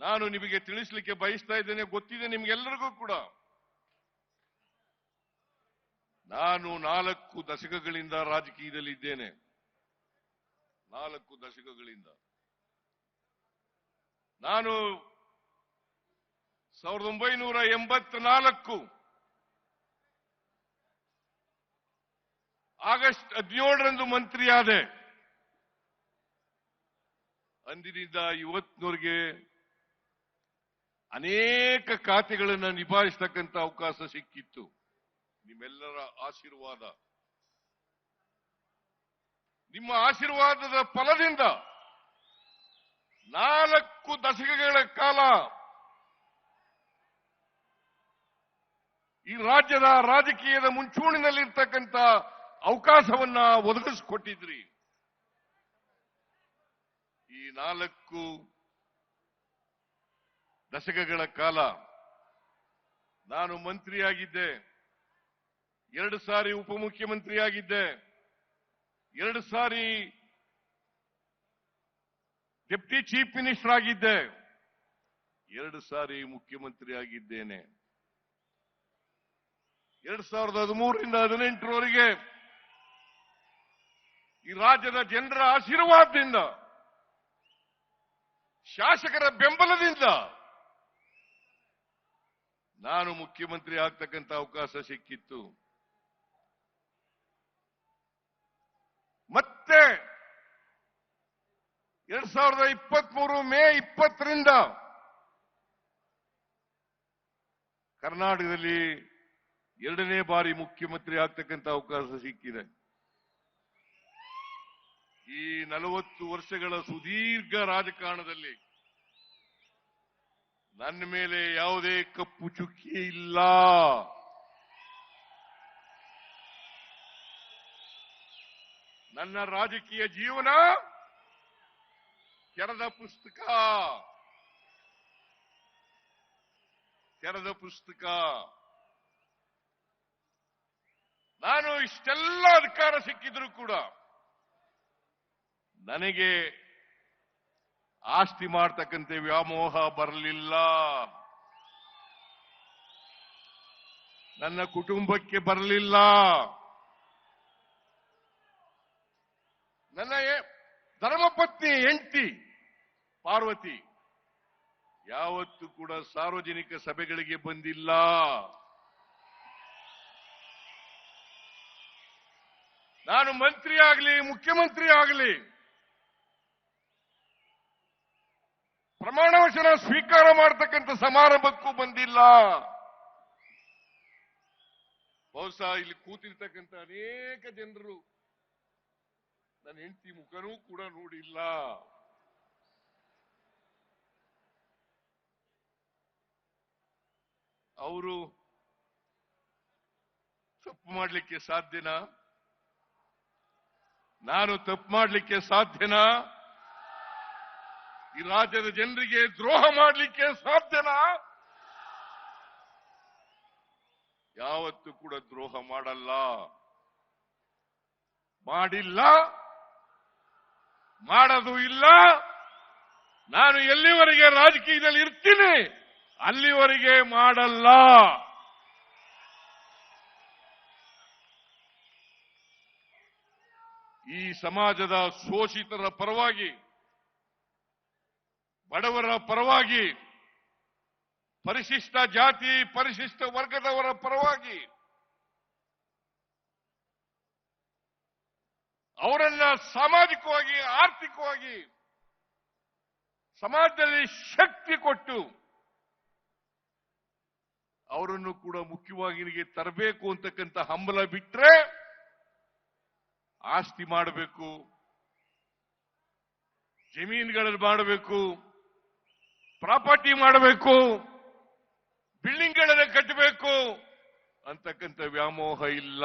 ನಾನು ನಿಮಗೆ ತಿಳಿಸಲಿಕ್ಕೆ ಬಯಸ್ತಾ ಇದ್ದೇನೆ, ಗೊತ್ತಿದೆ ನಿಮ್ಗೆಲ್ಲರಿಗೂ ಕೂಡ. ನಾನು 4 ದಶಕಗಳಿಂದ ರಾಜಕೀಯದಲ್ಲಿದ್ದೇನೆ. 4 ದಶಕಗಳಿಂದ. ನಾನು 1984 ಆಗಸ್ಟ್ 17ರಂದು ಮಂತ್ರಿಯಾದೆ. ಅಂದಿನಿಂದ ಇವತ್ತಿನವರೆಗೆ ಅನೇಕ ಖಾತೆಗಳನ್ನು ನಿಭಾಯಿಸತಕ್ಕಂಥ ಅವಕಾಶ ಸಿಕ್ಕಿತ್ತು. ನಿಮ್ಮೆಲ್ಲರ ಆಶೀರ್ವಾದ, ನಿಮ್ಮ ಆಶೀರ್ವಾದದ ಫಲದಿಂದ 4 ದಶಕಗಳ ಕಾಲ ಈ ರಾಜ್ಯದ ರಾಜಕೀಯದ ಮುಂಚೂಣಿನಲ್ಲಿರ್ತಕ್ಕಂಥ ಅವಕಾಶವನ್ನ ಒದಗಿಸಿಕೊಟ್ಟಿದ್ರಿ. ಈ 4 ದಶಕಗಳ ಕಾಲ ನಾನು ಮಂತ್ರಿಯಾಗಿದ್ದೆ, 2 ಸಾರಿ ಉಪಮುಖ್ಯಮಂತ್ರಿಯಾಗಿದ್ದೆ, 2 ಸಾರಿ ಡೆಪ್ಟಿ ಚೀಫ್ ಮಿನಿಸ್ಟರ್ ಆಗಿದ್ದೆ, 2 ಸಾರಿ ಮುಖ್ಯಮಂತ್ರಿ ಆಗಿದ್ದೇನೆ. 2013ರಿಂದ 2018ರವರೆಗೆ ಈ ರಾಜ್ಯದ ಜನರ ಆಶೀರ್ವಾದದಿಂದ, ಶಾಸಕರ ಬೆಂಬಲದಿಂದ ನಾನು ಮುಖ್ಯಮಂತ್ರಿ ಆಗ್ತಕ್ಕಂಥ ಅವಕಾಶ ಸಿಕ್ಕಿತ್ತು. ಮತ್ತೆ 2023 ಮೇ 20ರಿಂದ ಕರ್ನಾಟಕದಲ್ಲಿ 2ನೇ ಬಾರಿ ಮುಖ್ಯಮಂತ್ರಿ ಆಗ್ತಕ್ಕಂಥ ಅವಕಾಶ ಸಿಕ್ಕಿದೆ. ಈ 40 ವರ್ಷಗಳ ಸುದೀರ್ಘ ರಾಜಕಾರಣದಲ್ಲಿ ನನ್ನ ಮೇಲೆ ಯಾವುದೇ ಕಪ್ಪು ಚುಕ್ಕಿ ಇಲ್ಲ. ನನ್ನ ರಾಜಕೀಯ ಜೀವನ ತೆರೆದ ಪುಸ್ತಕ. ನಾನು ಇಷ್ಟೆಲ್ಲ ಅಧಿಕಾರ ಸಿಕ್ಕಿದ್ರು ಕೂಡ ನನಗೆ ಆಸ್ತಿ ಮಾಡ್ತಕ್ಕಂಥ ವ್ಯಾಮೋಹ ಬರಲಿಲ್ಲ. ನನ್ನ ಕುಟುಂಬಕ್ಕೆ ಬರಲಿಲ್ಲ. ನನ್ನ ಧರ್ಮಪತ್ನಿ ಹೆಂಡತಿ ಪಾರ್ವತಿ ಯಾವತ್ತೂ ಕೂಡ ಸಾರ್ವಜನಿಕ ಸಭೆಗಳಿಗೆ ಬಂದಿಲ್ಲ. ನಾನು ಮಂತ್ರಿ ಆಗಲಿ ಮುಖ್ಯಮಂತ್ರಿ ಆಗಲಿ ಪ್ರಮಾಣ ವಚನ ಸ್ವೀಕಾರ ಮಾಡತಕ್ಕಂಥ ಸಮಾರಂಭಕ್ಕೂ ಬಂದಿಲ್ಲ. ಬಹುಶಃ ಇಲ್ಲಿ ಕೂತಿರ್ತಕ್ಕಂಥ ಅನೇಕ ಜನರು ನನ್ನ ಹೆಂಡತಿ ಮುಖನೂ ಕೂಡ ನೋಡಿಲ್ಲ. ಅವರು ತಪ್ಪು ಮಾಡಲಿಕ್ಕೆ ಸಾಧ್ಯನಾ? ನಾನು ತಪ್ಪು ಮಾಡಲಿಕ್ಕೆ ಸಾಧ್ಯನಾ? ಈ ರಾಜ್ಯದ ಜನರಿಗೆ ದ್ರೋಹ ಮಾಡಲಿಕ್ಕೆ ಸಾಧ್ಯನಾ? ಯಾವತ್ತೂ ಕೂಡ ದ್ರೋಹ ಮಾಡಲ್ಲ, ಮಾಡಿಲ್ಲ, ಮಾಡೋದು ಇಲ್ಲ. ನಾನು ಎಲ್ಲಿವರೆಗೆ ರಾಜಕೀಯದಲ್ಲಿ ಇರ್ತೀನಿ ಅಲ್ಲಿವರೆಗೆ ಮಾಡಲ್ಲ. ಈ ಸಮಾಜದ ಶೋಷಿತರ ಪರವಾಗಿ, ಬಡವರ ಪರವಾಗಿ, ಪರಿಶಿಷ್ಟ ಜಾತಿ ಪರಿಶಿಷ್ಟ ವರ್ಗದವರ ಪರವಾಗಿ ಅವರನ್ನ ಸಾಮಾಜಿಕವಾಗಿ ಆರ್ಥಿಕವಾಗಿ ಸಮಾಜದಲ್ಲಿ ಶಕ್ತಿ ಕೊಟ್ಟು ಅವರನ್ನು ಕೂಡ ಮುಖ್ಯವಾಹಿನಿಗೆ ತರಬೇಕು ಅಂತಕ್ಕಂಥ ಹಂಬಲ ಬಿಟ್ರೆ ಆಸ್ತಿ ಮಾಡಬೇಕು, ಜಮೀನುಗಳಲ್ಲಿ ಮಾಡಬೇಕು, ಪ್ರಾಪರ್ಟಿ ಮಾಡಬೇಕು, ಬಿಲ್ಡಿಂಗ್ಗಳನ್ನು ಕಟ್ಟಬೇಕು ಅಂತಕ್ಕಂಥ ವ್ಯಾಮೋಹ ಇಲ್ಲ.